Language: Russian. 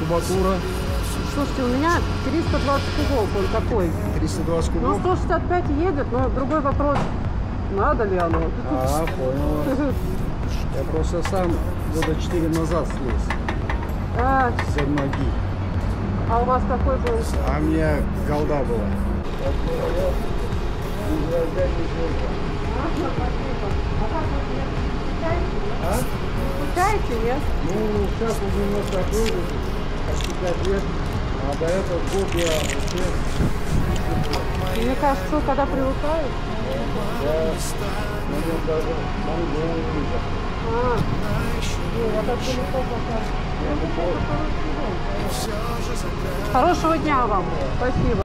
Кубатура. Слушайте, у меня 320 кубов, он такой. 320 Ну, кубов? 165 едет, но другой вопрос, надо ли оно? А, понял. Я просто сам года 4 назад слез. А, За ноги. а у вас какой был? А у меня голда была. А? Скучаете, нет? Ну, сейчас уже немножко округлый, почти 5 лет. А до этого год я вообще... Мне кажется, когда привыкаешь. Я, наверное, даже Монголию видел. А, я так далеко пока. Хорошего дня вам. Спасибо.